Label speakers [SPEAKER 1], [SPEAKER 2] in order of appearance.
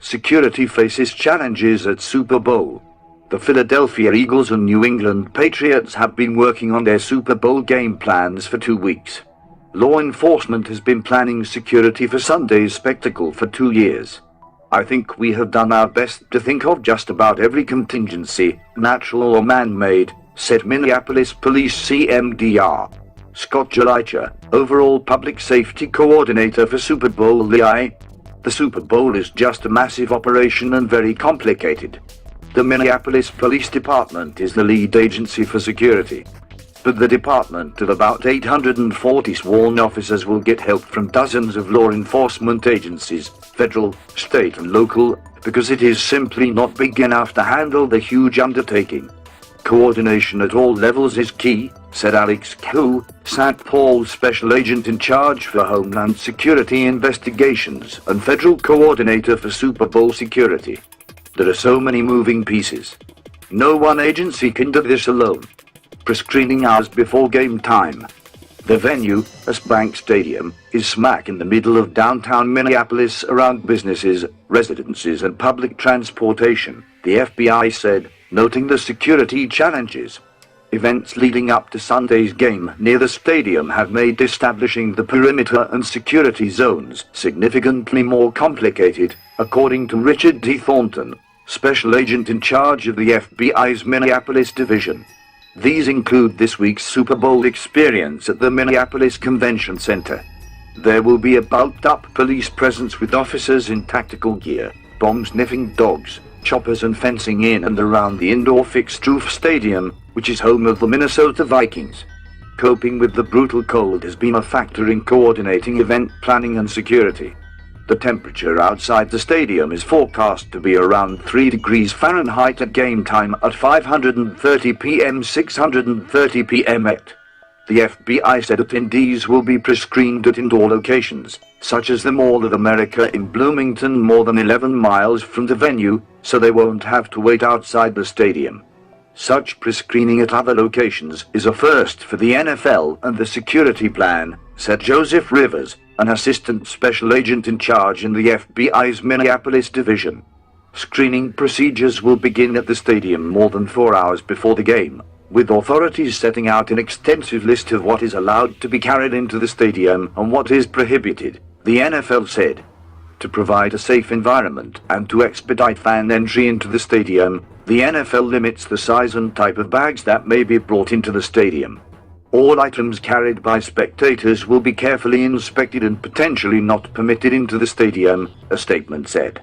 [SPEAKER 1] security faces challenges at Super Bowl. The Philadelphia Eagles and New England Patriots have been working on their Super Bowl game plans for 2 weeks. Law enforcement has been planning security for Sunday's spectacle for 2 years. I think we have done our best to think of just about every contingency, natural or man-made, said Minneapolis Police CMDR Scott Jelicha, overall public safety coordinator for Super Bowl LI. The Super Bowl is just a massive operation and very complicated. The Minneapolis Police Department is the lead agency for security. But the department of about 840 sworn officers will get help from dozens of law enforcement agencies, federal, state and local, because it is simply not big enough to handle the huge undertaking. Coordination at all levels is key, said Alex Koo, St. Paul's special agent in charge for Homeland Security investigations and federal coordinator for Super Bowl security. There are so many moving pieces. No one agency can do this alone. Pre-screening hours before game time. The venue, a Bank Stadium, is smack in the middle of downtown Minneapolis around businesses, residences and public transportation, the FBI said, noting the security challenges. Events leading up to Sunday's game near the stadium have made establishing the perimeter and security zones significantly more complicated, according to Richard D. Thornton, special agent in charge of the FBI's Minneapolis division. These include this week's Super Bowl experience at the Minneapolis Convention Center. There will be a bulked-up police presence with officers in tactical gear, bomb-sniffing dogs, choppers and fencing in and around the indoor fixed-roof stadium, which is home of the Minnesota Vikings. Coping with the brutal cold has been a factor in coordinating event planning and security. The temperature outside the stadium is forecast to be around 3 degrees Fahrenheit at game time at 5:30 p.m. 6:30 p.m. The FBI said attendees will be pre-screened at indoor locations, such as the Mall of America in Bloomington, more than 11 miles from the venue, so they won't have to wait outside the stadium. Such pre-screening at other locations is a first for the NFL and the security plan, said Joseph Rivers, an assistant special agent in charge in the FBI's Minneapolis division. Screening procedures will begin at the stadium more than 4 hours before the game, with authorities setting out an extensive list of what is allowed to be carried into the stadium and what is prohibited, the NFL said. To provide a safe environment and to expedite fan entry into the stadium, the NFL limits the size and type of bags that may be brought into the stadium. All items carried by spectators will be carefully inspected and potentially not permitted into the stadium, a statement said.